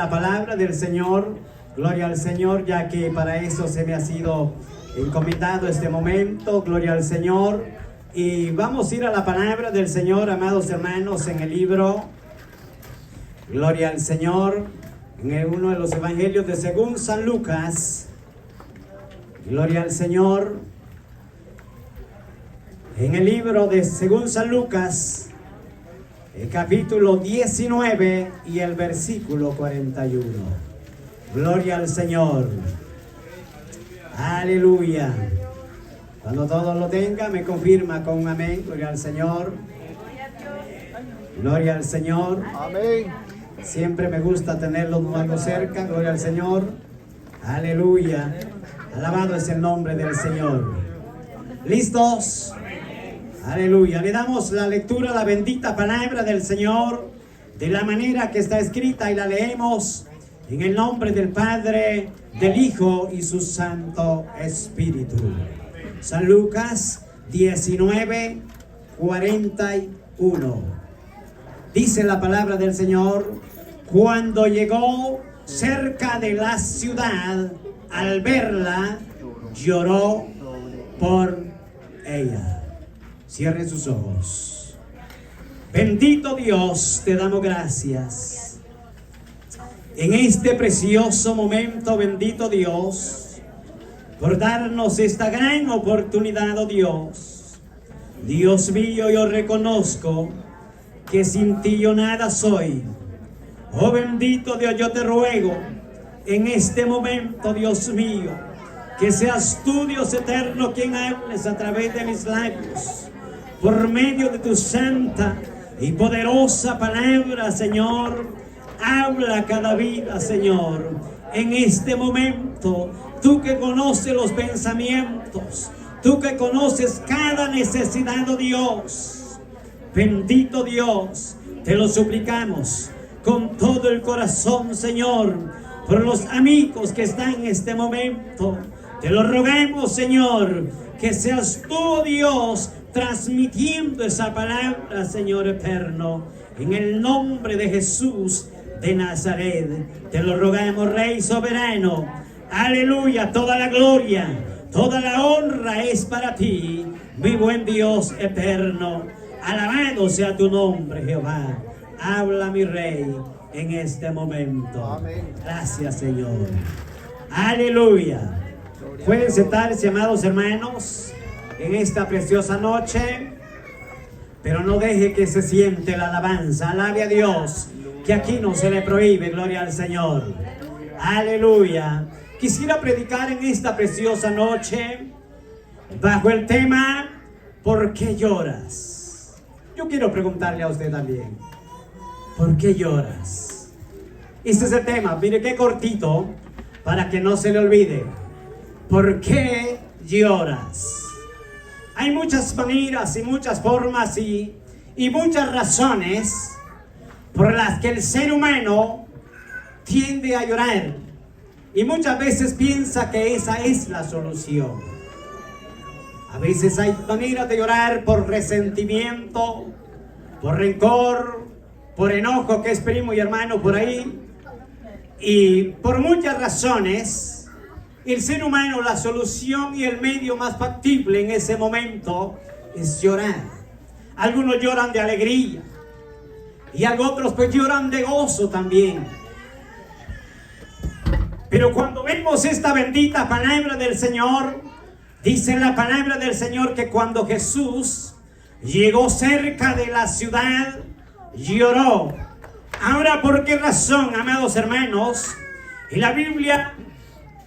La palabra del Señor, gloria al Señor, ya que para eso se me ha sido encomendado este momento, gloria al Señor. Y vamos a ir a la palabra del Señor, amados hermanos, en el libro, gloria al Señor, en uno de los evangelios de según San Lucas, gloria al Señor, en el libro de según San Lucas, el capítulo 19 y el versículo 41. Gloria al Señor. Aleluya. Cuando todos lo tengan, me confirma con un amén. Gloria al Señor. Gloria al Señor. Amén. Siempre me gusta tenerlo algo cerca. Gloria al Señor. Aleluya. Alabado es el nombre del Señor. ¿Listos? Aleluya. Le damos la lectura a la bendita palabra del Señor de la manera que está escrita y la leemos en el nombre del Padre, del Hijo y su Santo Espíritu. San Lucas 19, 41. Dice la palabra del Señor: cuando llegó cerca de la ciudad, al verla, lloró por ella. Cierre sus ojos. Bendito Dios, te damos gracias. En este precioso momento, bendito Dios, por darnos esta gran oportunidad, oh Dios. Dios mío, yo reconozco que sin ti yo nada soy. Oh bendito Dios, yo te ruego en este momento, Dios mío, que seas tú, Dios eterno, quien hables a través de mis labios, por medio de tu santa y poderosa palabra, Señor. Habla cada vida, Señor, en este momento. Tú que conoces los pensamientos, tú que conoces cada necesidad, oh Dios. Bendito Dios, te lo suplicamos con todo el corazón, Señor, por los amigos que están en este momento. Te lo rogamos, Señor, que seas tú, oh Dios, transmitiendo esa palabra, Señor eterno, en el nombre de Jesús de Nazaret. Te lo rogamos, Rey soberano. Aleluya. Toda la gloria, toda la honra es para ti, mi buen Dios eterno. Alabado sea tu nombre, Jehová. Habla, mi Rey, en este momento. Amén. Gracias, Señor. Aleluya. Pueden sentarse, amados hermanos, en esta preciosa noche, pero no deje que se siente la alabanza. Alabe a Dios, que aquí no se le prohíbe. Gloria al Señor. Aleluya. Quisiera predicar en esta preciosa noche bajo el tema ¿por qué lloras? Yo quiero preguntarle a usted también, ¿por qué lloras? Este es el tema. Mire qué cortito, para que no se le olvide. ¿Por qué lloras? Hay muchas maneras y muchas formas y muchas razones por las que el ser humano tiende a llorar, y muchas veces piensa que esa es la solución. A veces hay maneras de llorar por resentimiento, por rencor, por enojo, que es primo y hermano por ahí, y por muchas razones. El ser humano, la solución y el medio más factible en ese momento es llorar. Algunos lloran de alegría y otros pues lloran de gozo también. Pero cuando vemos esta bendita palabra del Señor, dice la palabra del Señor que cuando Jesús llegó cerca de la ciudad, lloró. Ahora, ¿por qué razón, amados hermanos? En la Biblia,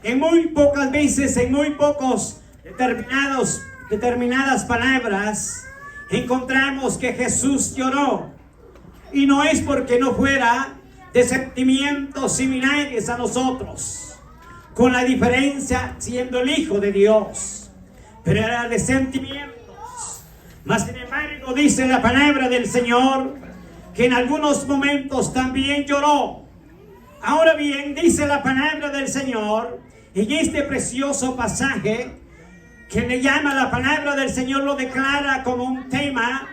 en muy pocas veces, en muy pocos determinadas palabras, encontramos que Jesús lloró. Y no es porque no fuera de sentimientos similares a nosotros, con la diferencia siendo el Hijo de Dios, pero era de sentimientos. Mas sin embargo dice la palabra del Señor que en algunos momentos también lloró. Ahora bien, dice la palabra del Señor en este precioso pasaje, que le llama la palabra del Señor, lo declara como un tema: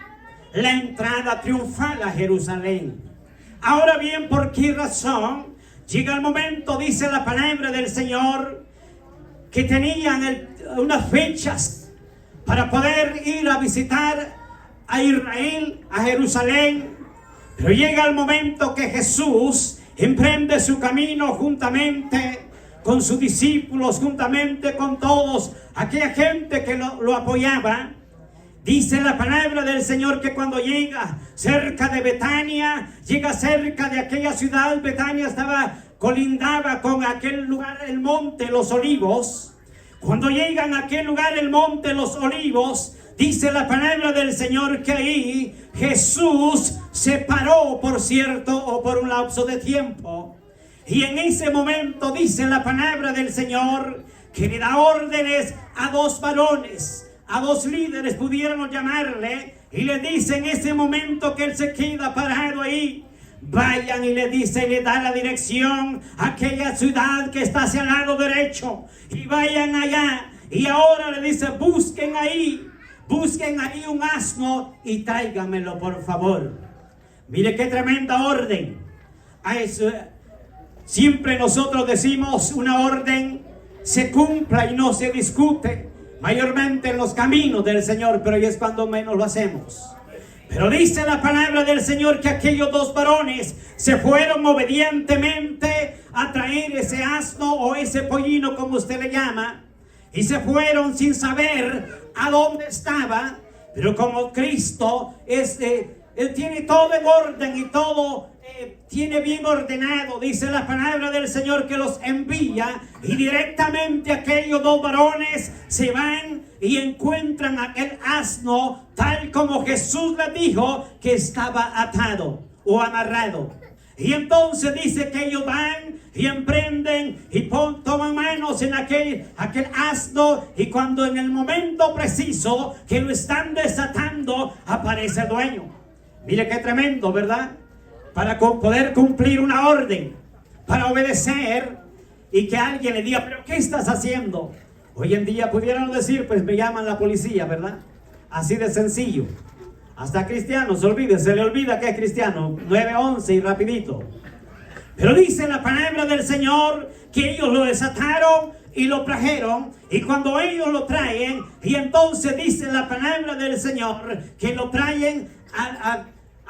la entrada triunfal a Jerusalén. Ahora bien, ¿por qué razón llega el momento, dice la palabra del Señor, que tenían unas fechas para poder ir a visitar a Israel, a Jerusalén. Pero llega el momento que Jesús emprende su camino juntamente con sus discípulos, juntamente con todos, aquella gente que lo apoyaba. Dice la palabra del Señor que cuando llega cerca de Betania, llega cerca de aquella ciudad. Betania colindaba con aquel lugar, el monte Los Olivos. Cuando llegan a aquel lugar, el monte Los Olivos, dice la palabra del Señor que ahí Jesús se paró, por cierto, o por un lapso de tiempo. Y en ese momento dice la palabra del Señor que le da órdenes a dos varones, a dos líderes, pudiéramos llamarle, y le dice en ese momento que él se queda parado ahí: vayan, y le dice, y le da la dirección a aquella ciudad que está hacia el lado derecho, y vayan allá, y ahora le dice, busquen ahí un asno y tráigamelo, por favor. Mire qué tremenda orden. Siempre nosotros decimos, una orden se cumpla y no se discute, mayormente en los caminos del Señor, pero ahí es cuando menos lo hacemos. Pero dice la palabra del Señor que aquellos dos varones se fueron obedientemente a traer ese asno o ese pollino, como usted le llama, y se fueron sin saber a dónde estaba. Pero como Cristo Él tiene todo en orden y todo tiene bien ordenado, dice la palabra del Señor que los envía, y directamente aquellos dos varones se van y encuentran aquel asno tal como Jesús les dijo que estaba atado o amarrado. Y entonces dice que ellos van y emprenden y toman manos en aquel asno, y cuando en el momento preciso que lo están desatando, aparece el dueño. Mire qué tremendo, ¿verdad? Para poder cumplir una orden, para obedecer, y que alguien le diga, pero ¿qué estás haciendo? Hoy en día pudieran decir, pues me llaman la policía, ¿verdad? Así de sencillo. Hasta cristianos, se le olvida que es cristiano, 911 y rapidito. Pero dice la palabra del Señor que ellos lo desataron y lo trajeron, y cuando ellos lo traen, y entonces dice la palabra del Señor que lo traen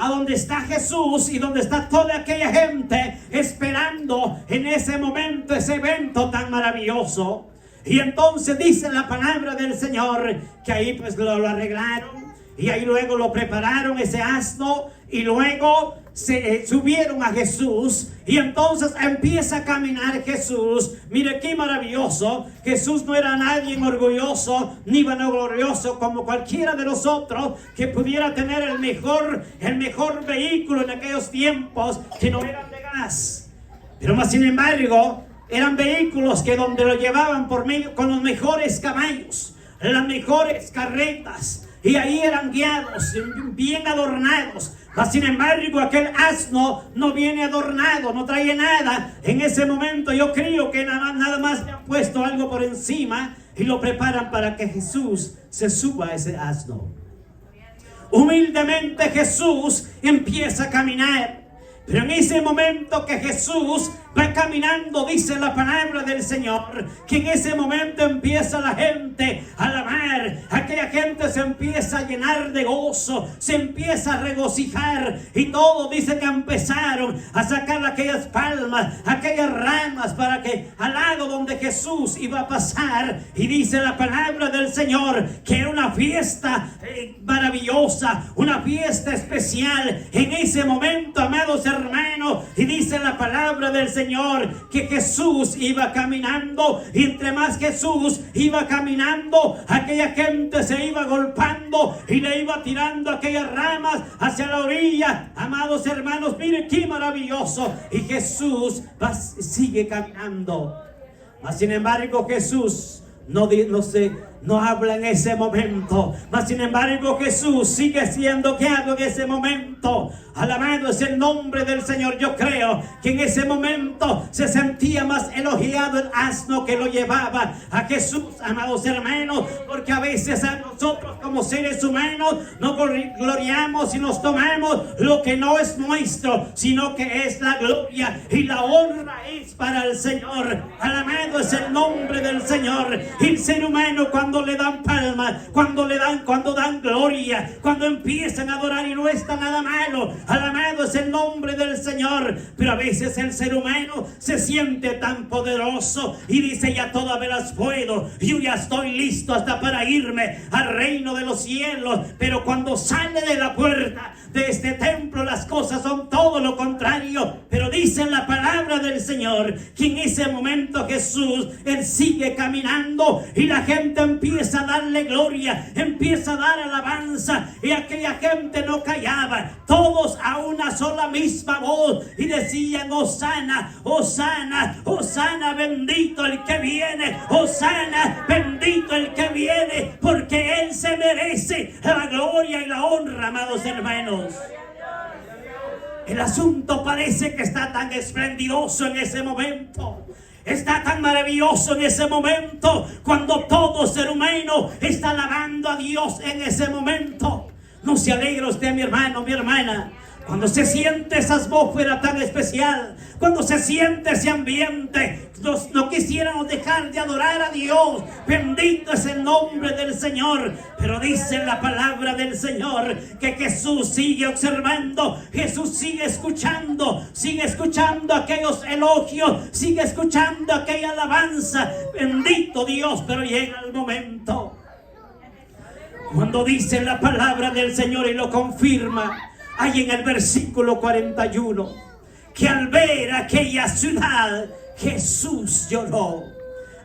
a donde está Jesús y donde está toda aquella gente esperando en ese momento ese evento tan maravilloso. Y entonces dice la palabra del Señor que ahí pues lo arreglaron, y ahí luego lo prepararon ese asno, y luego se subieron a Jesús, y entonces empieza a caminar Jesús. Mire qué maravilloso. Jesús no era nadie orgulloso ni vanaglorioso como cualquiera de nosotros que pudiera tener el mejor vehículo en aquellos tiempos que no eran de gas. Pero más sin embargo eran vehículos que donde lo llevaban por medio con los mejores caballos, las mejores carretas, y ahí eran guiados, bien adornados. Mas sin embargo aquel asno no viene adornado, no trae nada. En ese momento yo creo que nada más le han puesto algo por encima y lo preparan para que Jesús se suba a ese asno. Humildemente Jesús empieza a caminar. Pero en ese momento que Jesús va caminando, dice la palabra del Señor, que en ese momento empieza la gente a alabar. Aquella gente se empieza a llenar de gozo, se empieza a regocijar, y todo dice que empezaron a sacar aquellas palmas, aquellas ramas, para que al lado donde Jesús iba a pasar. Y dice la palabra del Señor que era una fiesta maravillosa, una fiesta especial en ese momento, amados hermanos. Y dice la palabra del Señor que Jesús iba caminando, y entre más Jesús iba caminando, aquella gente se iba golpeando y le iba tirando aquellas ramas hacia la orilla. Amados hermanos, miren qué maravilloso. Y Jesús sigue caminando. Mas sin embargo Jesús no no habla en ese momento, mas sin embargo Jesús sigue siendo guiado en ese momento. Alabado es el nombre del Señor. Yo creo que en ese momento se sentía más elogiado el asno que lo llevaba a Jesús, amados hermanos, porque a veces a nosotros como seres humanos nos gloriamos y nos tomamos lo que no es nuestro, sino que es la gloria y la honra es para el Señor. Alabado es el nombre del Señor. Y el ser humano, cuando le dan palmas, cuando dan gloria, cuando empiezan a adorar, y no está nada malo, alabado es el nombre del Señor. Pero a veces el ser humano se siente tan poderoso y dice: ya todas velas puedo, yo ya estoy listo hasta para irme al reino de los cielos. Pero cuando sale de la puerta de este templo, las cosas son todo lo contrario. Pero dice la palabra del Señor que en ese momento Jesús, Él sigue caminando y la gente empieza a darle gloria, empieza a dar alabanza, y aquella gente no callaba, todos a una sola misma voz, y decían: Hosana, Hosana, Hosana, bendito el que viene, Hosana, bendito el que viene, porque Él se merece la gloria y la honra, amados hermanos. El asunto parece que está tan esplendoroso en ese momento, está tan maravilloso en ese momento, cuando todo ser humano está alabando a Dios en ese momento. ¿No se alegra usted, mi hermano, mi hermana? Cuando se siente esa atmósfera tan especial, cuando se siente ese ambiente, no quisiéramos dejar de adorar a Dios. Bendito es el nombre del Señor. Pero dice la palabra del Señor que Jesús sigue observando, Jesús sigue escuchando aquellos elogios, sigue escuchando aquella alabanza. Bendito Dios. Pero llega el momento cuando dice la palabra del Señor y lo confirma ahí en el versículo 41, que al ver aquella ciudad Jesús lloró.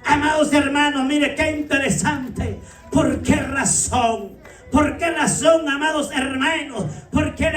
Amados hermanos, mire qué interesante. ¿Por qué razón? ¿Por qué razón, amados hermanos? Porque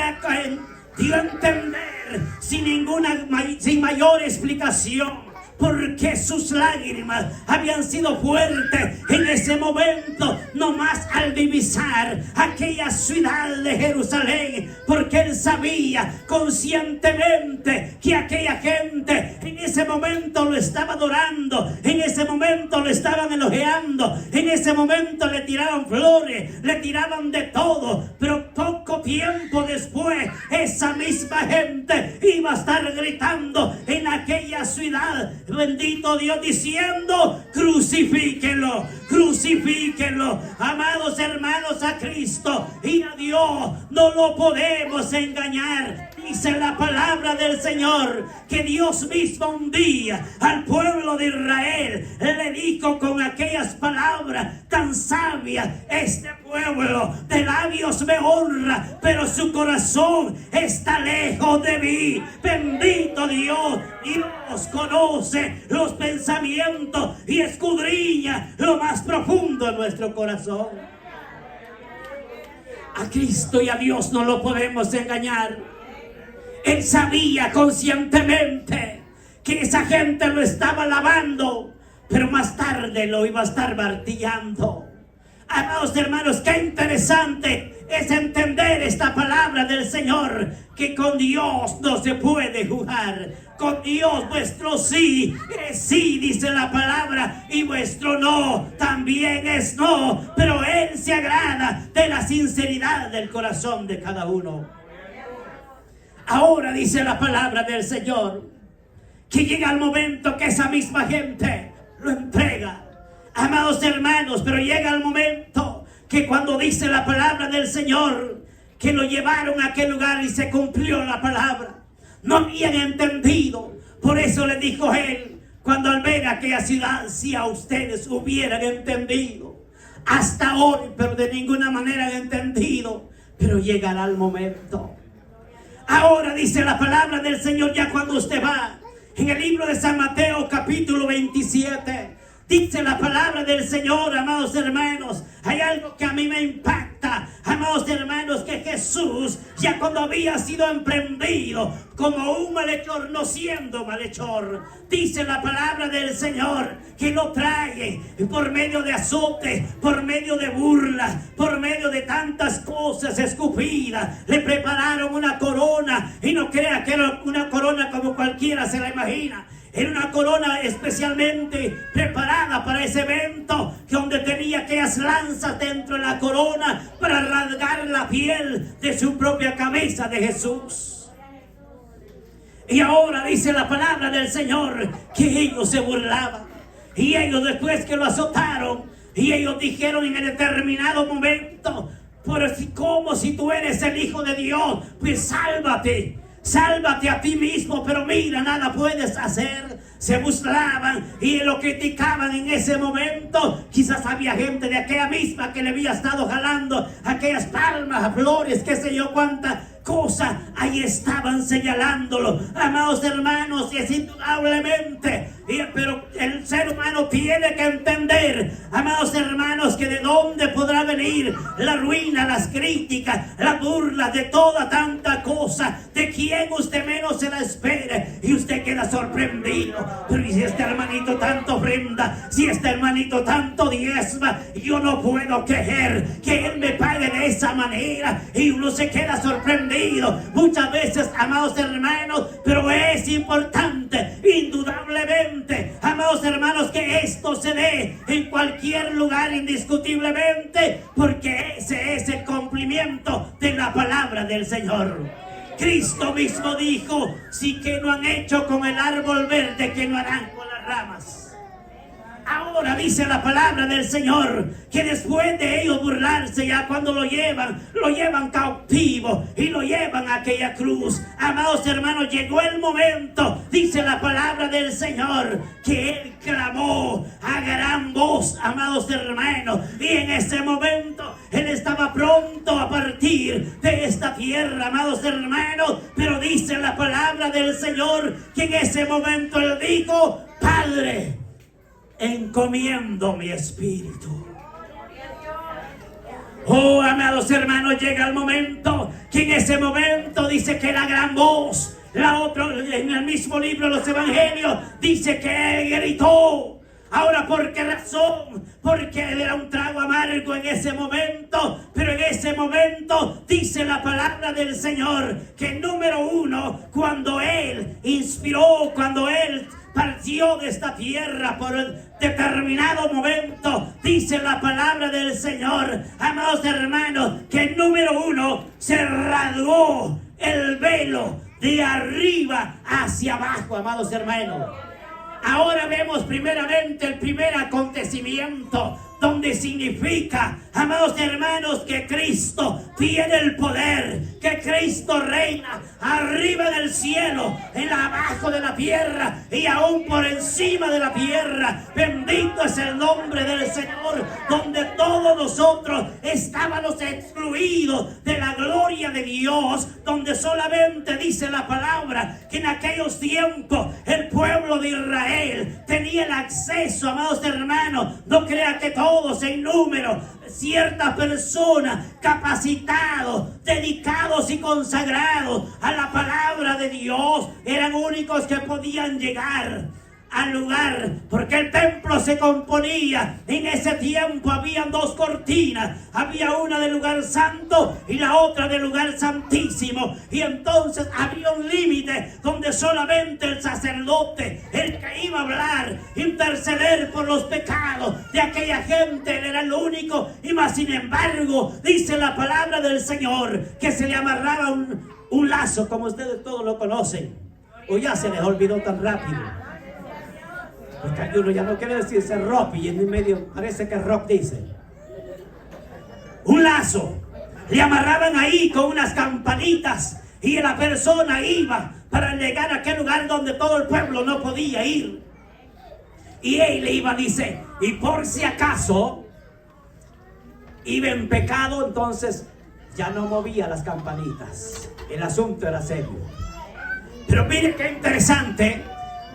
dio a entender sin mayor explicación, porque sus lágrimas habían sido fuertes en ese momento, nomás al divisar aquella ciudad de Jerusalén, porque él sabía conscientemente que aquella gente en ese momento lo estaba adorando, en ese momento lo estaban elogiando, en ese momento le tiraban flores, le tiraban de todo. Pero poco tiempo después, esa misma gente iba a estar gritando en aquella ciudad, bendito Dios, diciendo: crucifíquenlo, crucifíquenlo. Amados hermanos, a Cristo y a Dios no lo podemos engañar. Dice la palabra del Señor que Dios mismo un día al pueblo de Israel le dijo con aquellas palabras tan sabias: este pueblo de labios me honra, pero su corazón está lejos de mí. Bendito Dios. Dios conoce los pensamientos y escudriña lo más profundo de nuestro corazón. A Cristo y a Dios no lo podemos engañar. Él sabía conscientemente que esa gente lo estaba alabando, pero más tarde lo iba a estar martillando. Amados hermanos, qué interesante es entender esta palabra del Señor, que con Dios no se puede jugar. Con Dios vuestro sí es sí, dice la palabra, y vuestro no también es no. Pero Él se agrada de la sinceridad del corazón de cada uno. Ahora dice la palabra del Señor que llega el momento que esa misma gente lo entrega. Amados hermanos, pero llega el momento que cuando dice la palabra del Señor que lo llevaron a aquel lugar y se cumplió la palabra, no habían entendido. Por eso le dijo Él, cuando al ver aquella ciudad: si a ustedes hubieran entendido hasta hoy, pero de ninguna manera han entendido, pero llegará el momento. Ahora dice la palabra del Señor, ya cuando usted va en el libro de San Mateo capítulo 27, Dice la palabra del Señor, amados hermanos. Hay algo que a mí me impacta, amados hermanos, que Jesús, ya cuando había sido emprendido como un malhechor, no siendo malhechor, dice la palabra del Señor que lo trae por medio de azote, por medio de burlas, por medio de tantas cosas escupidas. Le prepararon una corona, y no crea que era una corona como cualquiera se la imagina. Era una corona especialmente preparada para ese evento, donde tenía aquellas lanzas dentro de la corona para rasgar la piel de su propia cabeza de Jesús. Y ahora dice la palabra del Señor que ellos se burlaban. Y ellos, después que lo azotaron, y ellos dijeron en el determinado momento: pero como si tú eres el Hijo de Dios, pues sálvate. Sálvate a ti mismo, pero mira, nada puedes hacer. Se burlaban y lo criticaban en ese momento. Quizás había gente de aquella misma que le había estado jalando aquellas palmas, flores, qué sé yo cuánta cosa. Ahí estaban señalándolo, amados hermanos, y es indudablemente. Pero el ser humano tiene que entender, amados hermanos, que de dónde podrá venir la ruina, las críticas, la burla de toda tanta cosa, de quien usted menos se la espere, y usted queda sorprendido. Pero si este hermanito tanto ofrenda, si este hermanito tanto diezma, yo no puedo creer que él me pague de esa manera, y uno se queda sorprendido muchas veces, amados hermanos. Pero es importante, indudablemente, amados hermanos, que esto se dé en cualquier lugar, indiscutiblemente, porque ese es el cumplimiento de la palabra del Señor. Cristo mismo dijo: si que no han hecho con el árbol verde, que no harán con las ramas. Ahora dice la palabra del Señor que después de ellos burlarse, ya cuando lo llevan cautivo y lo llevan a aquella cruz, amados hermanos, llegó el momento, dice la palabra del Señor, que Él clamó a gran voz, amados hermanos, y en ese momento Él estaba pronto a partir de esta tierra, amados hermanos. Pero dice la palabra del Señor que en ese momento Él dijo: Padre, encomiendo mi espíritu. Oh, amados hermanos, llega el momento que en ese momento dice que la gran voz, la otra, en el mismo libro de los evangelios, dice que él gritó. Ahora, ¿por qué razón? Porque era un trago amargo en ese momento. Pero en ese momento dice la palabra del Señor que, número uno, cuando Él inspiró, cuando Él partió de esta tierra por determinado momento, dice la palabra del Señor, amados hermanos, que número uno, se rasgó el velo de arriba hacia abajo, amados hermanos. Ahora vemos primeramente el primer acontecimiento, donde significa, amados hermanos, que Cristo tiene el poder, que Cristo reina arriba del cielo, abajo de la tierra y aún por encima de la tierra. Bendito es el nombre del Señor, donde todos nosotros estábamos excluidos de la gloria de Dios, donde solamente dice la palabra que en aquellos tiempos el pueblo de Israel tenía el acceso, amados hermanos. No crea que todos en número, ciertas personas capacitados, dedicados y consagrados a la palabra de Dios eran únicos que podían llegar al lugar, porque el templo se componía, en ese tiempo habían dos cortinas, había una del lugar santo y la otra del lugar santísimo, y entonces había un límite donde solamente el sacerdote, el que iba a hablar, interceder por los pecados de aquella gente, él era el único. Y más sin embargo, dice la palabra del Señor que se le amarraba un lazo, como ustedes todos lo conocen, o ya se les olvidó tan rápido. Porque hay uno ya no quiere decirse rock y en el medio parece que rock dice. Un lazo. Le amarraban ahí con unas campanitas y la persona iba para llegar a aquel lugar donde todo el pueblo no podía ir. Y él iba, dice, y por si acaso iba en pecado, entonces ya no movía las campanitas. El asunto era serio. Pero mire qué interesante.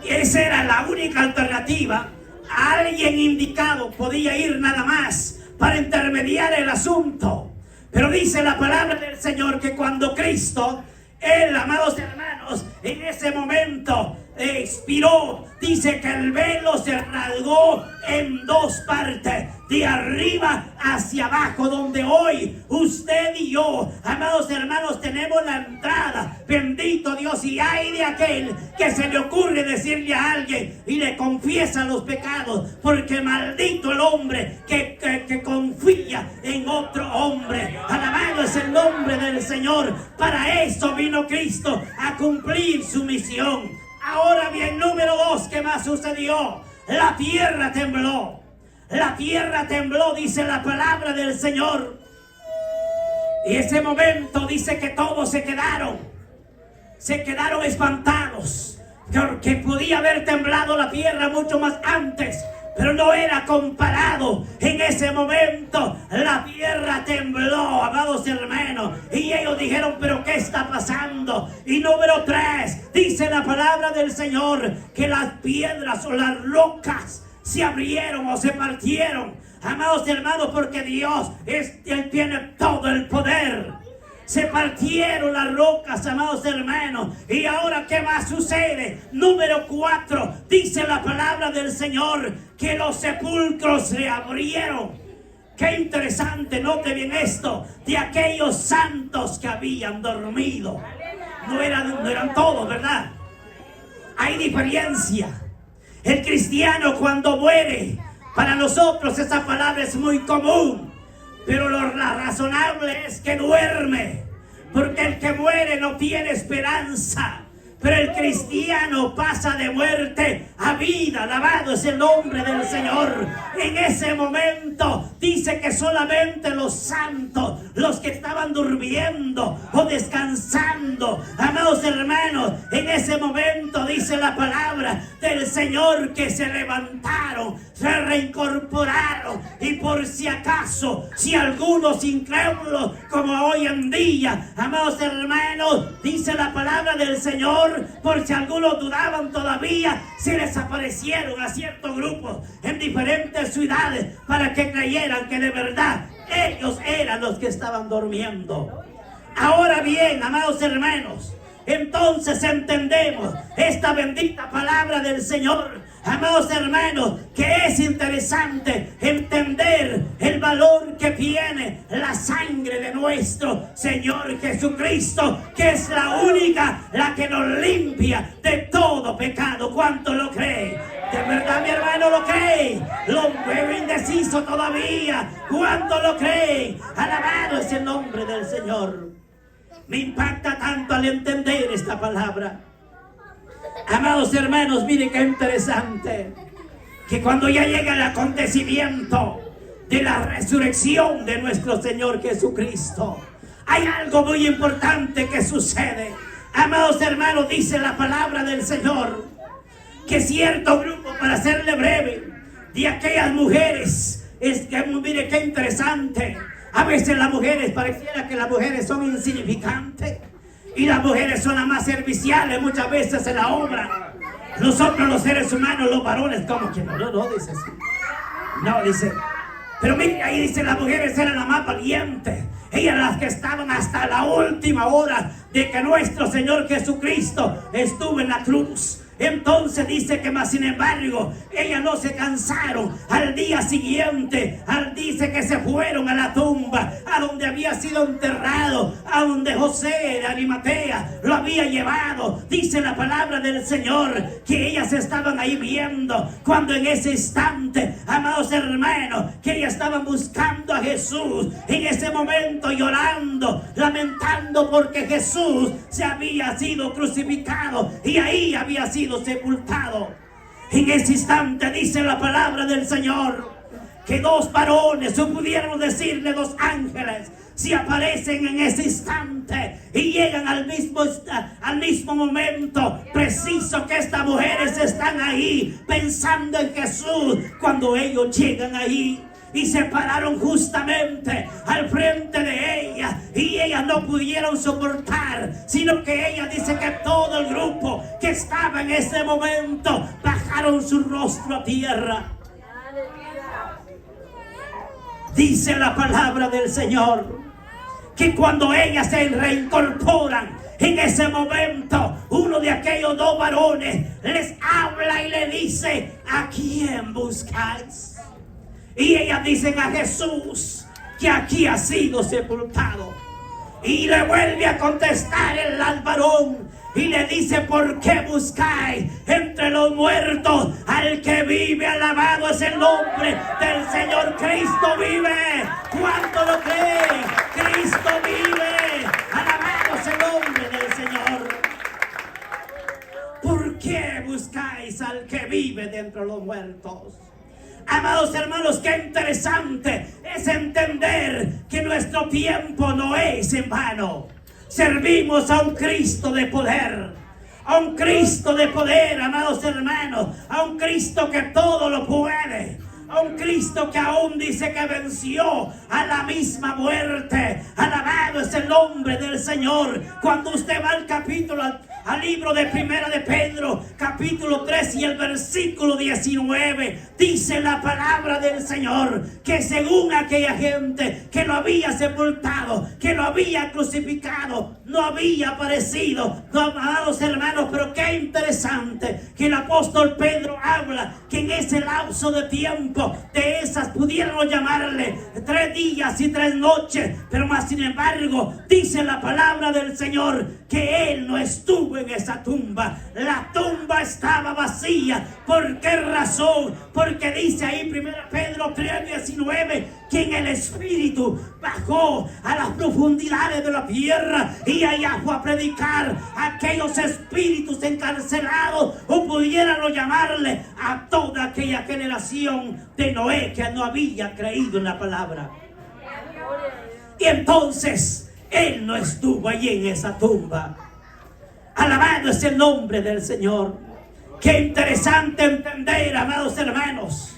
Esa era la única alternativa alguien indicado podía ir nada más para intermediar el asunto. Pero dice la palabra del Señor que cuando Cristo, Él, amados hermanos, en ese momento expiró, dice que el velo se rasgó en dos partes, de arriba hacia abajo, donde hoy usted y yo, amados hermanos, tenemos la entrada. Bendito Dios. Y hay de aquel que se le ocurre decirle a alguien y le confiesa los pecados, porque maldito el hombre que confía en otro hombre. Alabado es el nombre del Señor. Para eso vino Cristo, a cumplir su misión. Ahora bien, número 2, ¿qué más sucedió? La tierra tembló. La tierra tembló, dice la palabra del Señor. Y ese momento dice que todos se quedaron espantados, porque podía haber temblado la tierra mucho más antes, pero no era comparado. En ese momento la tierra tembló, amados hermanos, y ellos dijeron, pero ¿qué está pasando? Y número 3, dice la palabra del Señor que las piedras o las rocas se abrieron o se partieron, amados hermanos, porque Dios Él tiene todo el poder. Se partieron las rocas, amados hermanos. Y ahora, ¿qué más sucede? Número 4, dice la palabra del Señor que los sepulcros se abrieron. Qué interesante, note bien esto, de aquellos santos que habían dormido. No eran todos, ¿verdad? Hay diferencia. El cristiano cuando muere, para nosotros esa palabra es muy común, pero lo razonable es que duerme, porque el que muere no tiene esperanza. Pero el cristiano pasa de muerte a vida. Alabado es el nombre del Señor. En ese momento dice que solamente los santos, los que estaban durmiendo o descansando, amados hermanos, en ese momento dice la palabra del Señor que se levantaron, se reincorporaron. Y por si acaso, si algunos incrédulos como hoy en día, amados hermanos, dice la palabra del Señor, por si algunos dudaban todavía, se les aparecieron a ciertos grupos en diferentes ciudades para que creyeran que de verdad ellos eran los que estaban durmiendo. Ahora bien, amados hermanos, entonces entendemos esta bendita palabra del Señor. Amados hermanos, que es interesante entender el valor que tiene la sangre de nuestro Señor Jesucristo, que es la única, la que nos limpia de todo pecado. ¿Cuánto lo cree? ¿De verdad, mi hermano, lo cree? Lo veo indeciso todavía. ¿Cuánto lo cree? Alabado es el nombre del Señor. Me impacta tanto al entender esta palabra. Amados hermanos, miren qué interesante, que cuando ya llega el acontecimiento de la resurrección de nuestro Señor Jesucristo, hay algo muy importante que sucede. Amados hermanos, dice la palabra del Señor que cierto grupo, para hacerle breve, de aquellas mujeres, es que mire qué interesante. A veces las mujeres, pareciera que las mujeres son insignificantes y las mujeres son las más serviciales muchas veces en la obra. Nosotros los seres humanos, los varones, como que no dice así. No, dice. Pero mire, ahí dice, las mujeres eran las más valientes. Ellas las que estaban hasta la última hora de que nuestro Señor Jesucristo estuvo en la cruz. Entonces dice que más sin embargo ellas no se cansaron. Al día siguiente, dice que se fueron a la tumba, a donde había sido enterrado, a donde José de Arimatea lo había llevado. Dice la palabra del Señor que ellas estaban ahí viendo, cuando en ese instante, amados hermanos, que ellas estaban buscando a Jesús, en ese momento llorando, lamentando porque Jesús se había sido crucificado y ahí había sido sepultado. En ese instante dice la palabra del Señor que dos varones, o pudiéramos decirle dos ángeles, se aparecen en ese instante y llegan al mismo momento preciso que estas mujeres están ahí pensando en Jesús. Cuando ellos llegan ahí y se pararon justamente al frente de ella, y ellas no pudieron soportar, sino que ella dice que todo el grupo que estaba en ese momento bajaron su rostro a tierra. Dice la palabra del Señor que cuando ellas se reincorporan, en ese momento uno de aquellos dos varones les habla y le dice: ¿a quién buscáis? Y ellas dicen: a Jesús, que aquí ha sido sepultado. Y le vuelve a contestar el varón y le dice: ¿por qué buscáis entre los muertos al que vive? Alabado es el nombre del Señor. Cristo vive. ¿Cuánto lo cree? Cristo vive. Alabado es el nombre del Señor. ¿Por qué buscáis al que vive de entre los muertos? Amados hermanos, qué interesante es entender que nuestro tiempo no es en vano. Servimos a un Cristo de poder, a un Cristo de poder, amados hermanos, a un Cristo que todo lo puede, a un Cristo que aún dice que venció a la misma muerte. Alabado es el nombre del Señor. Cuando usted va al libro de Primera de Pedro, capítulo 3 y el versículo 19, dice la palabra del Señor que según aquella gente que lo había sepultado, que lo había crucificado, no había aparecido. No, amados hermanos, pero qué interesante que el apóstol Pedro habla que en ese lapso de tiempo, de esas pudiéramos llamarle 3 días y 3 noches, pero más sin embargo dice la palabra del Señor que él no estuvo en esa tumba. La tumba estaba vacía. ¿Por qué razón? Porque dice ahí 1 Pedro 3:19 que en el Espíritu bajó a las profundidades de la tierra y allá fue a predicar a aquellos espíritus encarcelados, o pudiéramos llamarle a toda aquella generación de Noé que no había creído en la palabra. Y entonces él no estuvo allí en esa tumba. Alabado es el nombre del Señor. Qué interesante entender, amados hermanos,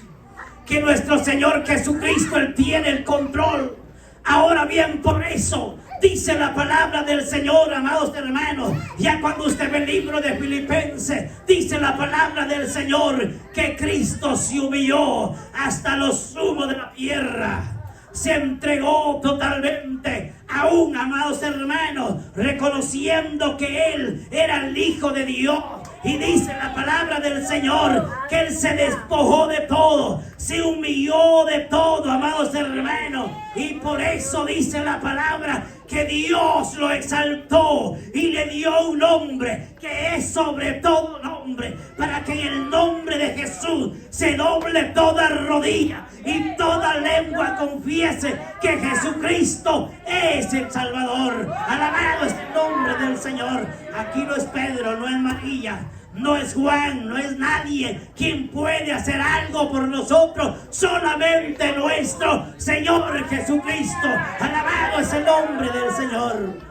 que nuestro Señor Jesucristo, Él tiene el control. Ahora bien, por eso dice la palabra del Señor, amados hermanos, ya cuando usted ve el libro de Filipenses, dice la palabra del Señor que Cristo se humilló hasta lo sumo de la tierra. Se entregó totalmente, aún, amados hermanos, reconociendo que Él era el Hijo de Dios. Y dice la palabra del Señor que Él se despojó de todo, se humilló de todo, amados hermanos. Y por eso dice la palabra que Dios lo exaltó y le dio un nombre que es sobre todo nombre, para que en el nombre de Jesús se doble toda rodilla y toda lengua confiese que Jesucristo es el Salvador. Alabado es el nombre del Señor. Aquí no es Pedro, no es María, no es Juan, no es nadie quien puede hacer algo por nosotros, solamente nuestro Señor Jesucristo. Alabado es el nombre del Señor.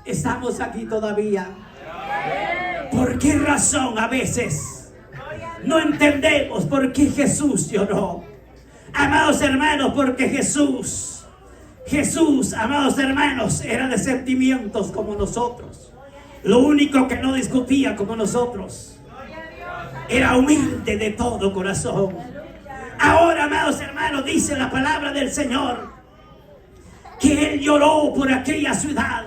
Estamos aquí todavía. ¿Por qué razón a veces no entendemos por qué Jesús lloró? Amados hermanos, porque Jesús, amados hermanos, era de sentimientos como nosotros. Lo único que no discutía como nosotros, era humilde de todo corazón. Ahora, amados hermanos, dice la palabra del Señor que Él lloró por aquella ciudad.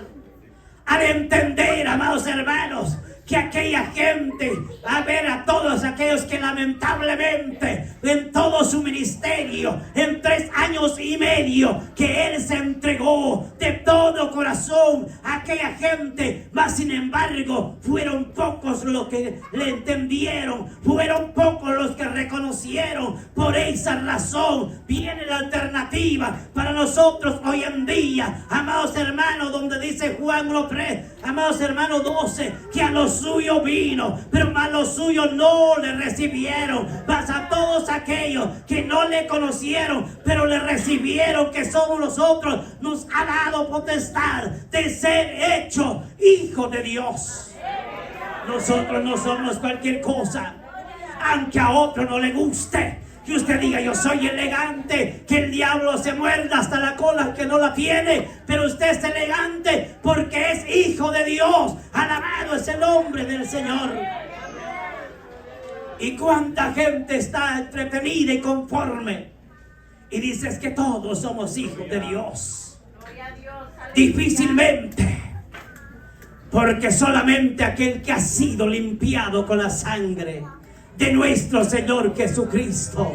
Al entender, amados hermanos, que aquella gente, a ver a todos aquellos que lamentablemente en todo su ministerio, en 3 años y medio, que Él se entregó de todo corazón a aquella gente, mas sin embargo fueron pocos los que le entendieron, fueron pocos los que reconocieron. Por esa razón viene la alternativa para nosotros hoy en día, amados hermanos, donde dice Juan 1:3, amados hermanos 12, que a los suyos vino, pero a los suyos no le recibieron. Mas a todos aquellos que no le conocieron, pero le recibieron, que somos nosotros, nos ha dado potestad de ser hechos hijos de Dios. Nosotros no somos cualquier cosa, aunque a otro no le guste. Que usted diga: yo soy elegante, que el diablo se muerda hasta la cola que no la tiene, pero usted es elegante porque es hijo de Dios. Alabado es el nombre del Señor. Y cuánta gente está entretenida y conforme y dices que todos somos hijos de Dios. Difícilmente, porque solamente aquel que ha sido limpiado con la sangre de nuestro Señor Jesucristo.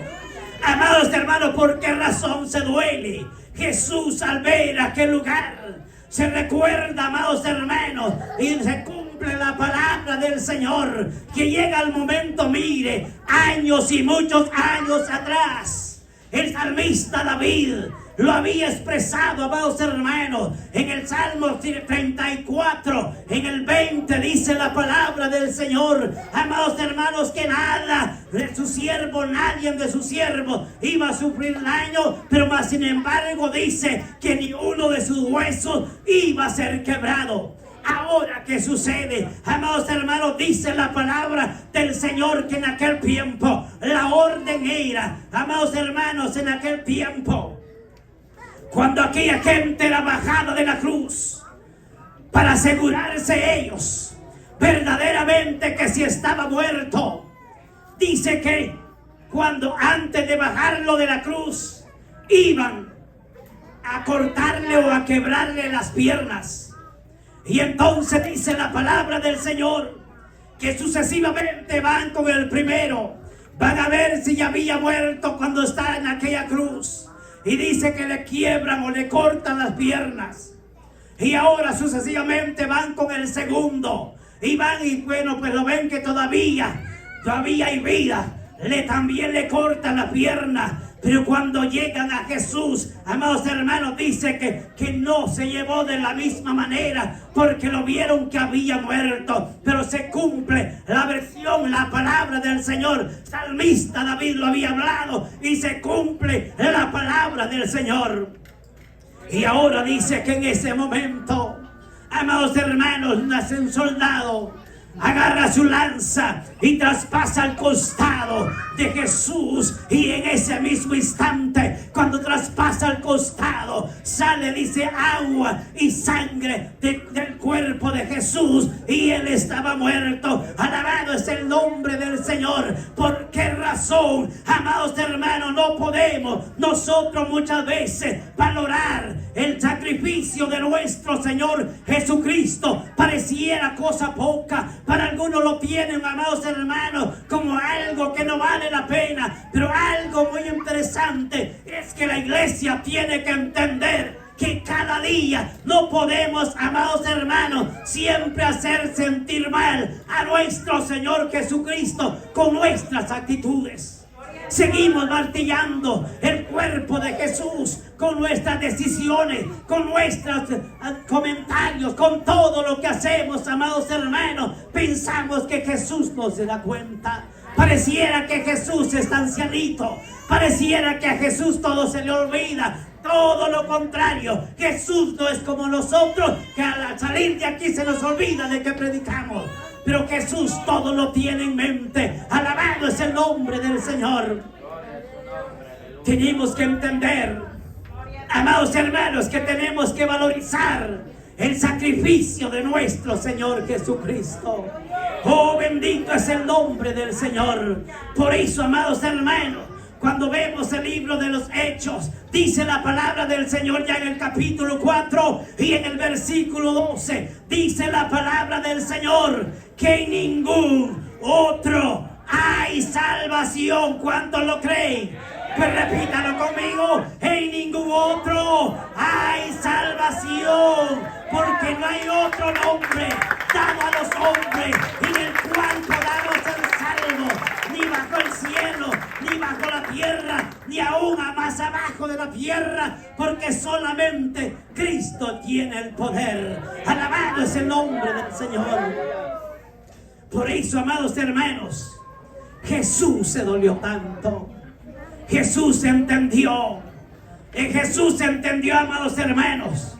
Amados hermanos, ¿por qué razón se duele Jesús al ver aquel lugar? Se recuerda, amados hermanos, y se cumple la palabra del Señor, que llega el momento, mire, años y muchos años atrás, el salmista David lo había expresado, amados hermanos, en el Salmo 34, en el 20, dice la palabra del Señor, amados hermanos, que nada de su siervo, nadie de sus siervos iba a sufrir daño, pero más sin embargo dice que ni uno de sus huesos iba a ser quebrado. Ahora, ¿qué sucede? Amados hermanos, dice la palabra del Señor que en aquel tiempo la orden era, amados hermanos, en aquel tiempo, cuando aquella gente era bajada de la cruz, para asegurarse ellos verdaderamente que si estaba muerto, dice que cuando antes de bajarlo de la cruz iban a cortarle o a quebrarle las piernas. Y entonces dice la palabra del Señor que sucesivamente van con el primero, van a ver si ya había muerto cuando está en aquella cruz. Y dice que le quiebran o le cortan las piernas. Y ahora sucesivamente van con el segundo. Y van y bueno, pues lo ven que todavía hay vida. También le cortan la pierna. Pero cuando llegan a Jesús, amados hermanos, dice que no se llevó de la misma manera, porque lo vieron que había muerto. Pero se cumple la versión, la palabra del Señor. Salmista David lo había hablado y se cumple la palabra del Señor. Y ahora dice que en ese momento, amados hermanos, nace un soldado, agarra su lanza y traspasa el costado de Jesús, y en ese mismo instante, cuando traspasa el costado, sale, dice, agua y sangre del cuerpo de Jesús, y él estaba muerto. Alabado es el nombre del Señor. ¿Por qué razón, amados hermanos, no podemos nosotros muchas veces valorar el sacrificio de nuestro Señor Jesucristo? Pareciera cosa poca, para algunos lo tienen, amados hermanos, como algo que no vale la pena, pero algo muy interesante es que la iglesia tiene que entender que cada día no podemos, amados hermanos, siempre hacer sentir mal a nuestro Señor Jesucristo con nuestras actitudes. Seguimos martillando el cuerpo de Jesús con nuestras decisiones, con nuestros comentarios, con todo lo que hacemos, amados hermanos. Pensamos que Jesús no se da cuenta. Pareciera que Jesús está ancianito. Pareciera que a Jesús todo se le olvida. Todo lo contrario, Jesús no es como nosotros, que al salir de aquí se nos olvida de que predicamos. Pero Jesús todo lo tiene en mente. Alabado es el nombre del Señor. Tenemos que entender, amados hermanos, que tenemos que valorizar el sacrificio de nuestro Señor Jesucristo. Oh, bendito es el nombre del Señor. Por eso, amados hermanos, cuando vemos el libro de los Hechos, dice la palabra del Señor ya en el capítulo 4 y en el versículo 12, dice la palabra del Señor que en ningún otro hay salvación. ¿Cuántos lo creen? Pues repítalo conmigo: en ningún otro hay salvación, porque no hay otro nombre dado a los hombres en el cual podamos ser salvos, ni bajo el cielo, ni bajo la tierra, ni aún más abajo de la tierra, porque solamente Cristo tiene el poder. Alabado es el nombre del Señor. Por eso, amados hermanos, Jesús se dolió tanto. Jesús entendió. En Jesús entendió, amados hermanos,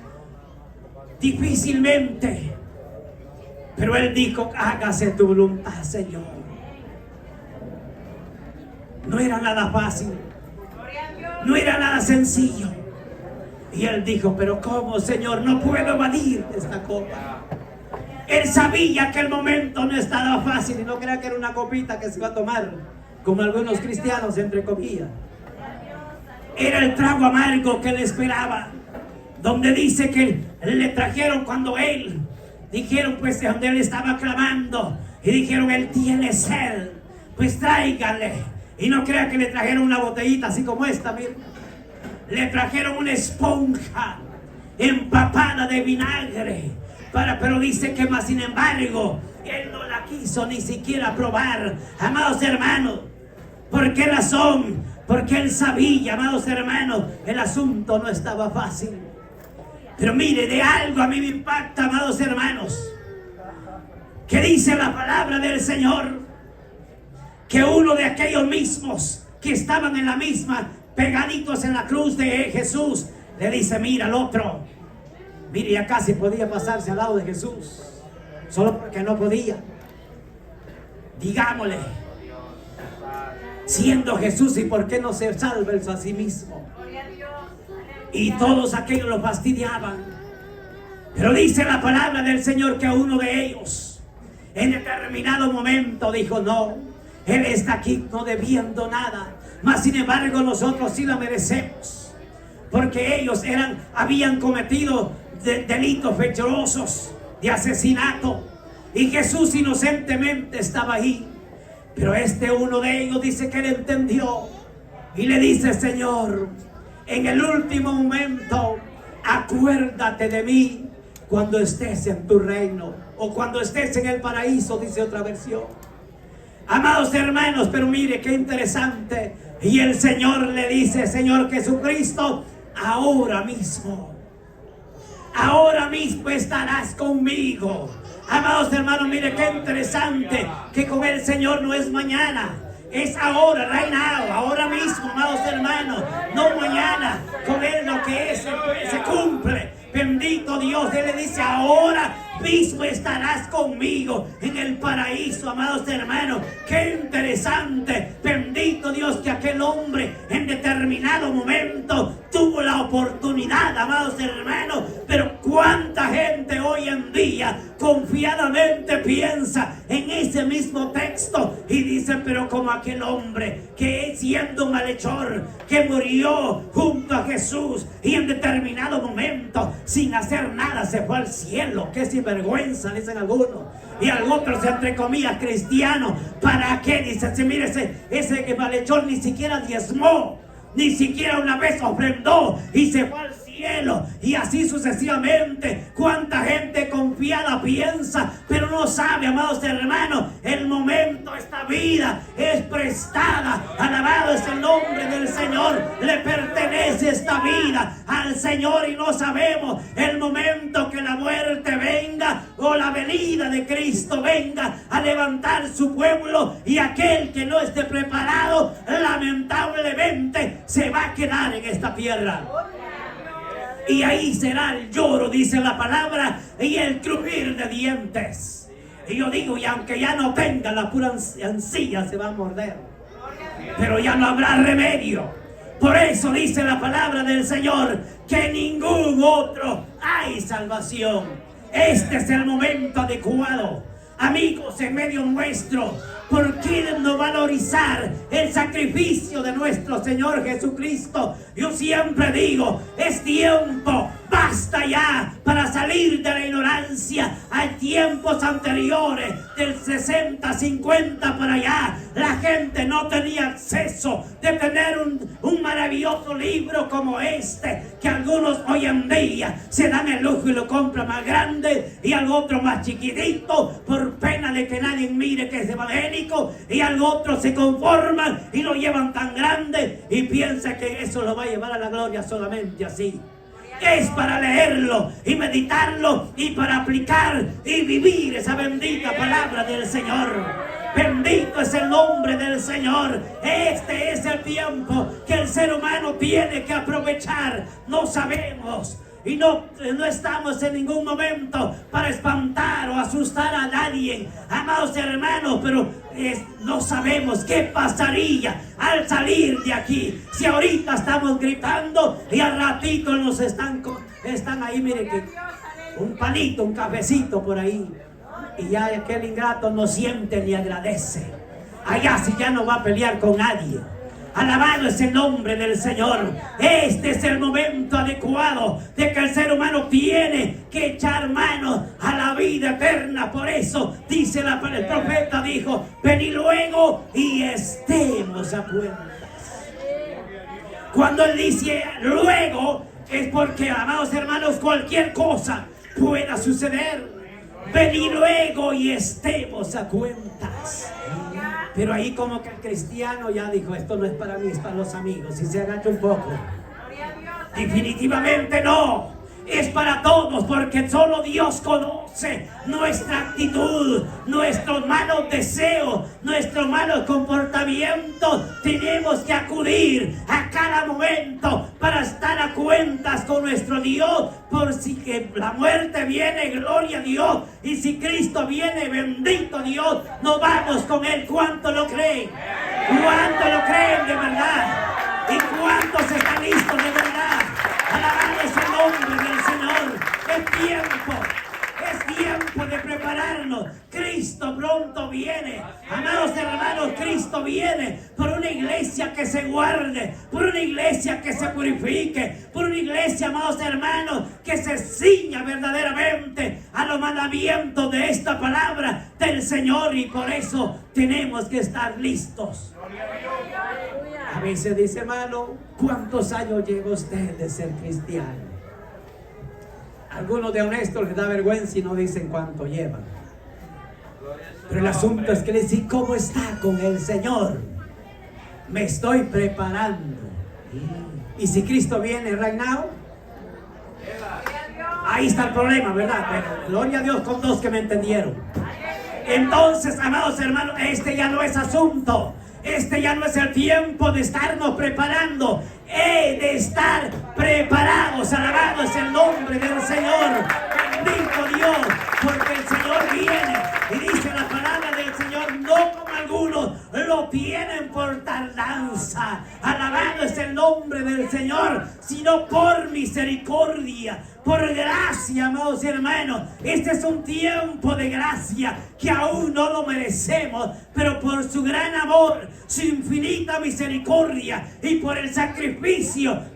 difícilmente, pero Él dijo: hágase tu voluntad, Señor. No era nada fácil, no era nada sencillo. Y Él dijo: pero ¿cómo, Señor? No puedo evadir esta copa. Él sabía que el momento no estaba fácil, y no crea que era una copita que se iba a tomar como algunos cristianos, entre comillas. Era el trago amargo que le esperaba. Donde dice que le trajeron cuando él, dijeron pues de donde él estaba clamando, y dijeron, él tiene sed, pues tráiganle. Y no crea que le trajeron una botellita así como esta, miren. Le trajeron una esponja empapada de vinagre, pero dice que más sin embargo, él no la quiso ni siquiera probar, amados hermanos. ¿Por qué razón? Porque él sabía, amados hermanos, el asunto no estaba fácil. Pero mire, de algo a mí me impacta, amados hermanos, que dice la palabra del Señor, que uno de aquellos mismos que estaban en la misma, pegaditos en la cruz de Jesús, le dice, mira al otro, mire, ya casi podía pasarse al lado de Jesús, solo porque no podía. Digámosle, siendo Jesús, ¿y por qué no se salva él a sí mismo? Y todos aquellos lo fastidiaban. Pero dice la palabra del Señor que a uno de ellos, en determinado momento, dijo, no, él está aquí no debiendo nada, mas sin embargo nosotros sí la merecemos, porque ellos habían cometido delitos fechosos de asesinato, y Jesús inocentemente estaba ahí. Pero uno de ellos dice que él entendió y le dice, Señor, en el último momento acuérdate de mí cuando estés en tu reino, o cuando estés en el paraíso, dice otra versión. Amados hermanos, pero mire qué interesante. Y el Señor le dice, Señor Jesucristo, ahora mismo estarás conmigo. Amados hermanos, mire qué interesante, que con el Señor no es mañana, es ahora, right now, ahora mismo, amados hermanos, no mañana. Con Él lo que es se cumple. Bendito Dios, Él le dice, ahora mismo estarás conmigo en el paraíso, amados hermanos. Qué interesante. Bendito Dios, que aquel hombre en determinado momento tuvo la oportunidad, amados hermanos. Pero cuánta gente hoy en día confiadamente piensa en ese mismo texto y dice, pero como aquel hombre que siendo un malhechor, que murió junto a Jesús y en determinado momento sin hacer nada se fue al cielo. Qué sinvergüenza, dicen algunos. Y al otro, entre comillas, cristiano. ¿Para qué? Dice, mire, ese malhechor ni siquiera diezmó, ni siquiera una vez ofrendó y se fue al cielo. Y así sucesivamente. Cuánta gente confiada piensa, pero no sabe, amados hermanos, el momento, esta vida es prestada. Alabado es el nombre del Señor. Le pertenece esta vida al Señor, y no sabemos el momento que la muerte venga o la venida de Cristo venga a levantar su pueblo, y aquel que no esté preparado lamentablemente se va a quedar en esta tierra. Y ahí será el lloro, dice la palabra, y el crujir de dientes. Y yo digo, y aunque ya no tenga, la pura ansilla se va a morder, pero ya no habrá remedio. Por eso dice la palabra del Señor, que ningún otro hay salvación. Este es el momento adecuado, amigos, en medio nuestro. ¿Por qué no valorizar el sacrificio de nuestro Señor Jesucristo? Yo siempre digo, es tiempo, basta ya para salir de la ignorancia. Hay tiempos anteriores, del 60, 50 para allá, la gente no tenía acceso de tener un maravilloso libro como este, que algunos hoy en día se dan el lujo y lo compran más grande, y al otro más chiquitito, por pena de que nadie mire que es evangélico, y al otro se conforman y lo llevan tan grande y piensa que eso lo va a llevar a la gloria solamente así. Es para leerlo y meditarlo y para aplicar y vivir esa bendita palabra del Señor. Bendito es el nombre del Señor. Este es el tiempo que el ser humano tiene que aprovechar. No sabemos y no estamos en ningún momento para espantar o asustar a nadie, amados hermanos, pero no sabemos qué pasaría al salir de aquí. Si ahorita estamos gritando y al ratito nos están ahí, mire, que un panito, un cafecito por ahí, y ya aquel ingrato no siente ni agradece. Allá si ya no va a pelear con nadie. Alabado es el nombre del Señor. Este es el momento adecuado de que el ser humano tiene que echar mano a la vida eterna. Por eso dice el profeta, dijo: venid luego y estemos a cuentas. Cuando él dice luego, es porque, amados hermanos, cualquier cosa pueda suceder. Venid luego y estemos a cuentas. Pero ahí como que el cristiano ya dijo: esto no es para mí, es para los amigos, y se agacha un poco. Definitivamente no, es para todos, porque solo Dios conoce nuestra actitud, nuestros malos deseos, nuestros malos comportamientos. Tenemos que acudir a cada momento para estar a cuentas con nuestro Dios. Por si que la muerte viene, gloria a Dios, y si Cristo viene, bendito Dios, nos vamos con Él. ¿Cuánto lo creen? ¿Cuánto lo creen de verdad? ¿Y cuántos están listos de verdad? Alabado es el nombre del Señor. Es tiempo de prepararnos. Cristo pronto viene. Amados hermanos, Cristo viene por una iglesia que se guarde, por una iglesia que se purifique, por una iglesia, amados hermanos, que se ciña verdaderamente a los mandamientos de esta palabra del Señor. Y por eso tenemos que estar listos. A veces dice: hermano, ¿cuántos años lleva usted de ser cristiano? Algunos de honestos les da vergüenza y no dicen cuánto llevan. Pero el asunto es que les dice: ¿cómo está con el Señor? Me estoy preparando. Y si Cristo viene right now, ahí está el problema, ¿verdad? Pero gloria a Dios con dos que me entendieron. Entonces, amados hermanos, este ya no es asunto. Este ya no es el tiempo de estarnos preparando. De estar preparados. Alabado es el nombre del Señor. Bendito Dios, porque el Señor viene. Y dice la palabra del Señor: no como algunos lo tienen por tardanza. Alabado es el nombre del Señor, sino por misericordia, por gracia, amados hermanos. Este es un tiempo de gracia que aún no lo merecemos, pero por su gran amor, su infinita misericordia y por el sacrificio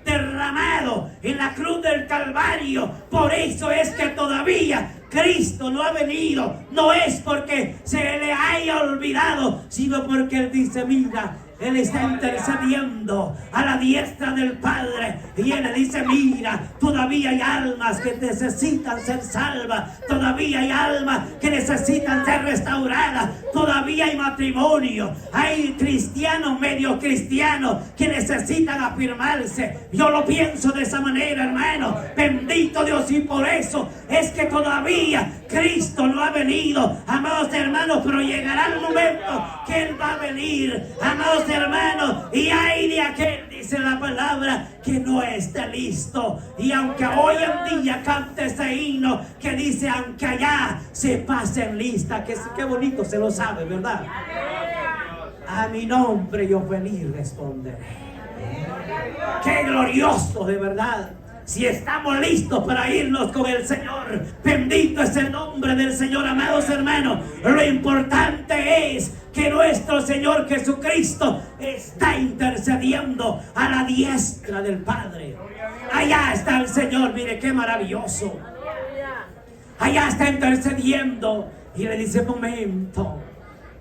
derramado en la cruz del Calvario, por eso es que todavía Cristo no ha venido. No es porque se le haya olvidado, sino porque Él dice: mira, Él está intercediendo a la diestra del Padre. Y Él le dice: mira, todavía hay almas que necesitan ser salvas. Todavía hay almas que necesitan ser restauradas. Todavía hay matrimonio. Hay cristianos, medio cristianos, que necesitan afirmarse. Yo lo pienso de esa manera, hermano. Bendito Dios. Y por eso es que todavía Cristo no ha venido, amados hermanos. Pero llegará el momento que Él va a venir, amados hermanos, y hay de aquel, dice la palabra, que no esté listo. Y aunque hoy en día cante ese himno que dice: aunque allá se pasen lista, que qué bonito se lo sabe, ¿verdad? A mi nombre yo feliz responderé. Qué glorioso, de verdad. Si estamos listos para irnos con el Señor, bendito es el nombre del Señor, amados hermanos. Lo importante es que nuestro Señor Jesucristo está intercediendo a la diestra del Padre. Allá está el Señor, mire qué maravilloso. Allá está intercediendo y le dice: momento.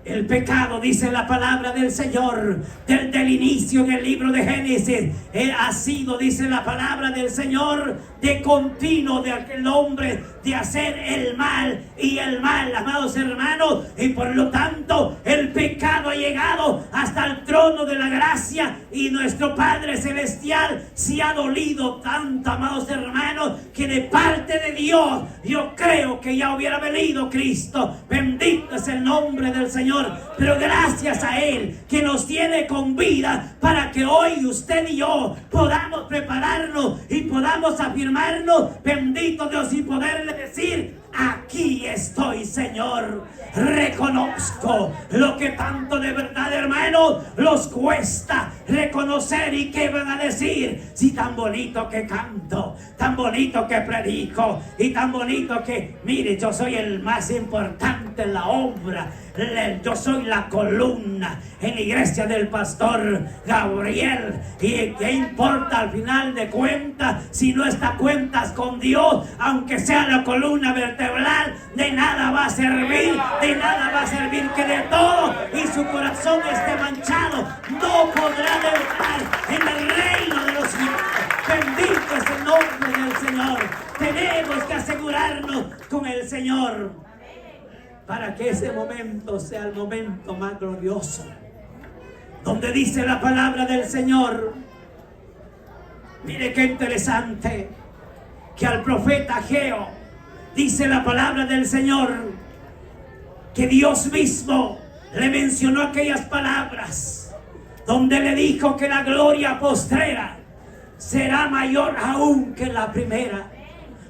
El pecado, dice la palabra del Señor, desde el inicio en el libro de Génesis, ha sido, dice la palabra del Señor, de continuo de aquel hombre de hacer el mal y el mal, amados hermanos. Y por lo tanto el pecado ha llegado hasta el trono de la gracia, y nuestro Padre Celestial se ha dolido tanto, amados hermanos, que de parte de Dios yo creo que ya hubiera venido Cristo. Bendito es el nombre del Señor. Pero gracias a Él que nos tiene con vida, para que hoy usted y yo podamos prepararnos y podamos afirmarnos, bendito Dios, y poderle decir: aquí estoy, Señor. Reconozco lo que tanto de verdad, hermanos, los cuesta reconocer. ¿Y qué van a decir? Si tan bonito que canto, tan bonito que predico y tan bonito que, mire, yo soy el más importante en la obra. Yo soy la columna en la iglesia del pastor Gabriel. ¿Y qué importa al final de cuentas si no está cuentas con Dios? Aunque sea la columna vertebral, de nada va a servir. De nada va a servir que de todo y su corazón esté manchado. No podrá entrar en el reino de los cielos. Bendito es el nombre del Señor. Tenemos que asegurarnos con el Señor, para que ese momento sea el momento más glorioso, donde dice la palabra del Señor. Mire qué interesante, que al profeta Ageo dice la palabra del Señor, que Dios mismo le mencionó aquellas palabras, donde le dijo que la gloria postrera será mayor aún que la primera.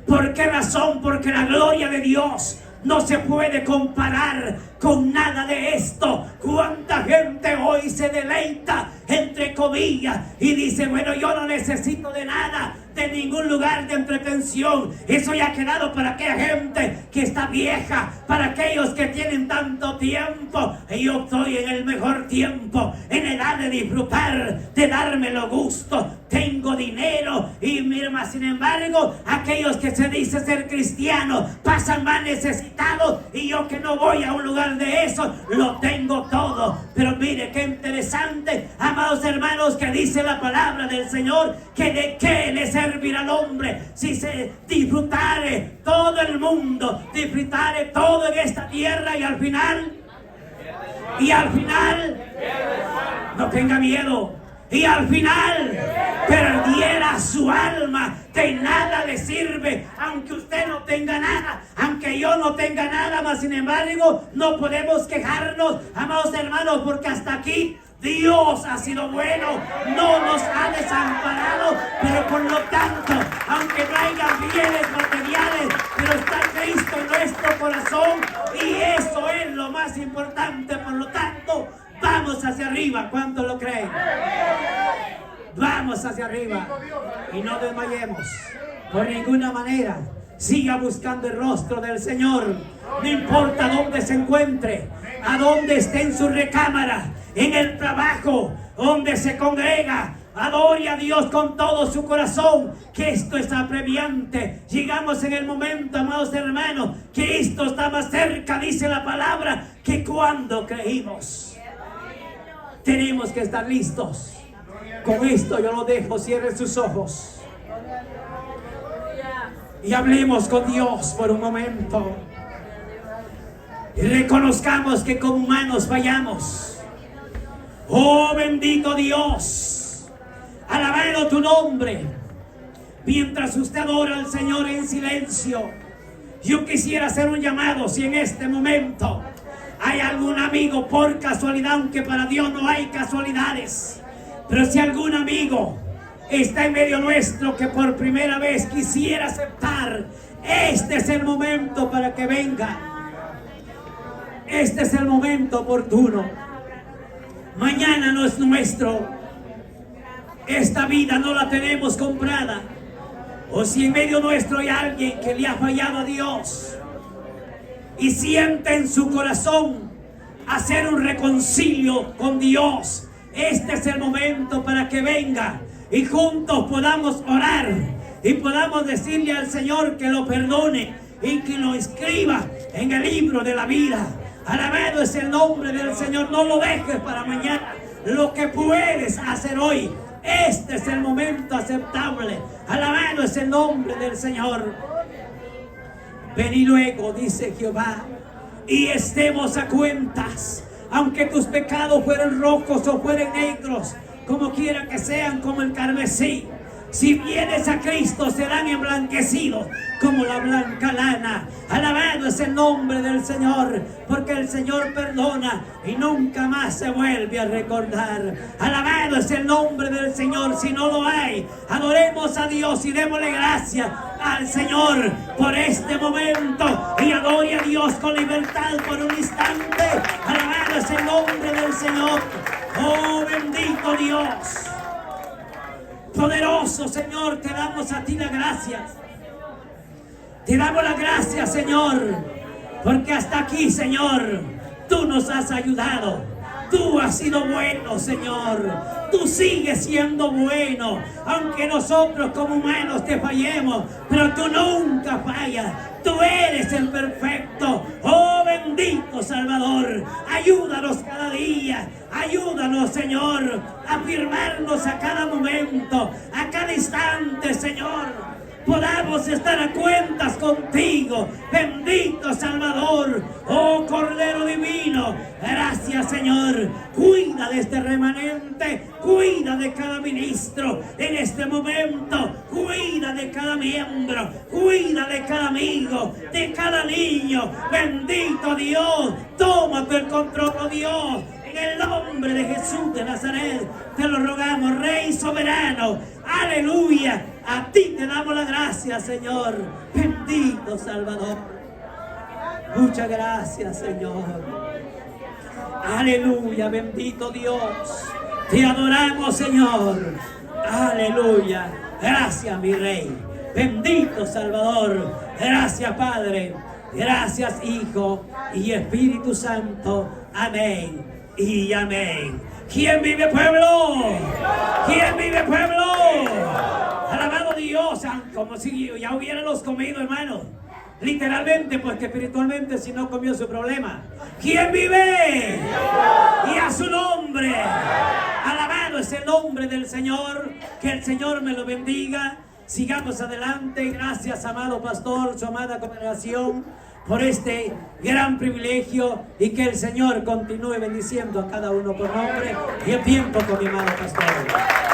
¿Por qué razón? Porque la gloria de Dios no se puede comparar con nada de esto. ¿Cuánta gente hoy se deleita, entre comillas, y dice, bueno, yo no necesito de nada, de ningún lugar de entretención? Eso ya ha quedado para aquella gente que está vieja, para aquellos que tienen tanto tiempo. Y yo estoy en el mejor tiempo, en edad de disfrutar, de darme los gustos. Tengo dinero y mira, sin embargo, aquellos que se dicen ser cristianos pasan más necesitados, y yo que no voy a un lugar de eso, lo tengo todo. Pero mire qué interesante, amados hermanos, que dice la palabra del Señor, que de qué le servirá al hombre si se disfrutare todo el mundo, disfrutare todo en esta tierra, y al final no tenga miedo, y al final perdiera su alma. De nada le sirve, aunque usted no tenga nada, aunque yo no tenga nada, mas sin embargo no podemos quejarnos, amados hermanos, porque hasta aquí Dios ha sido bueno, no nos ha desamparado. Pero por lo tanto, aunque no haya bienes materiales, pero está Cristo en nuestro corazón, y eso es lo más importante. Por lo tanto, vamos hacia arriba. ¿Cuántos lo creen? Vamos hacia arriba y no desmayemos por ninguna manera. Siga buscando el rostro del Señor, no importa dónde se encuentre, a dónde esté, en su recámara, en el trabajo, donde se congrega. Adore a Dios con todo su corazón, que esto es apremiante. Llegamos en el momento, amados hermanos, que esto está más cerca, dice la palabra, que cuando creímos. Tenemos que estar listos. Con esto yo lo dejo. Cierren sus ojos y hablemos con Dios por un momento, y reconozcamos que como humanos fallamos. Oh bendito Dios, alabado tu nombre. Mientras usted adora al Señor en silencio, yo quisiera hacer un llamado. Si en este momento hay algún amigo, por casualidad, aunque para Dios no hay casualidades, pero si algún amigo está en medio nuestro que por primera vez quisiera aceptar, este es el momento para que venga. Este es el momento oportuno. Mañana no es nuestro. Esta vida no la tenemos comprada. O si en medio nuestro hay alguien que le ha fallado a Dios y siente en su corazón hacer un reconcilio con Dios, este es el momento para que venga y juntos podamos orar y podamos decirle al Señor que lo perdone y que lo escriba en el libro de la vida. Alabado es el nombre del Señor. No lo dejes para mañana. Lo que puedes hacer hoy, este es el momento aceptable. Alabado es el nombre del Señor. Vení luego, dice Jehová, y estemos a cuentas. Aunque tus pecados fueran rojos o fueran negros, como quiera que sean, como el carmesí, si vienes a Cristo serán emblanquecidos como la blanca lana. Alabado es el nombre del Señor, porque el Señor perdona y nunca más se vuelve a recordar. Alabado es el nombre del Señor. Si no lo hay, adoremos a Dios y démosle gracias al Señor por este momento y adore a Dios con libertad por un instante. Alabado es el nombre del Señor. Oh, bendito Dios. Poderoso Señor, te damos a ti las gracias. Te damos las gracias, Señor, porque hasta aquí, Señor, tú nos has ayudado. Tú has sido bueno, Señor. Tú sigues siendo bueno, aunque nosotros como humanos te fallemos, pero tú nunca fallas. Tú eres el perfecto. Oh, bendito Salvador, ayúdanos cada día. Ayúdanos, Señor, a afirmarnos a cada momento, a cada instante, Señor. Podamos estar a cuentas contigo, bendito Salvador, oh Cordero Divino. Gracias, Señor. Cuida de este remanente, cuida de cada ministro en este momento, cuida de cada miembro, cuida de cada amigo, de cada niño. Bendito Dios, tómate el control, oh Dios. En el nombre de Jesús de Nazaret te lo rogamos, Rey soberano. Aleluya. A ti te damos la gracia, Señor. Bendito Salvador. Muchas gracias, Señor. Aleluya. Bendito Dios. Te adoramos, Señor. Aleluya. Gracias, mi Rey. Bendito Salvador. Gracias, Padre. Gracias, Hijo y Espíritu Santo. Amén y amén. ¿Quién vive, pueblo? ¿Quién vive, pueblo? Alabado Dios, como si ya hubieran los comido, hermano. Literalmente, porque espiritualmente si no comió su problema. ¿Quién vive? Y a su nombre. Alabado es el nombre del Señor. Que el Señor me lo bendiga. Sigamos adelante. Gracias, amado pastor, su amada congregación, por este gran privilegio, y que el Señor continúe bendiciendo a cada uno por nombre y el tiempo con mi amado pastor.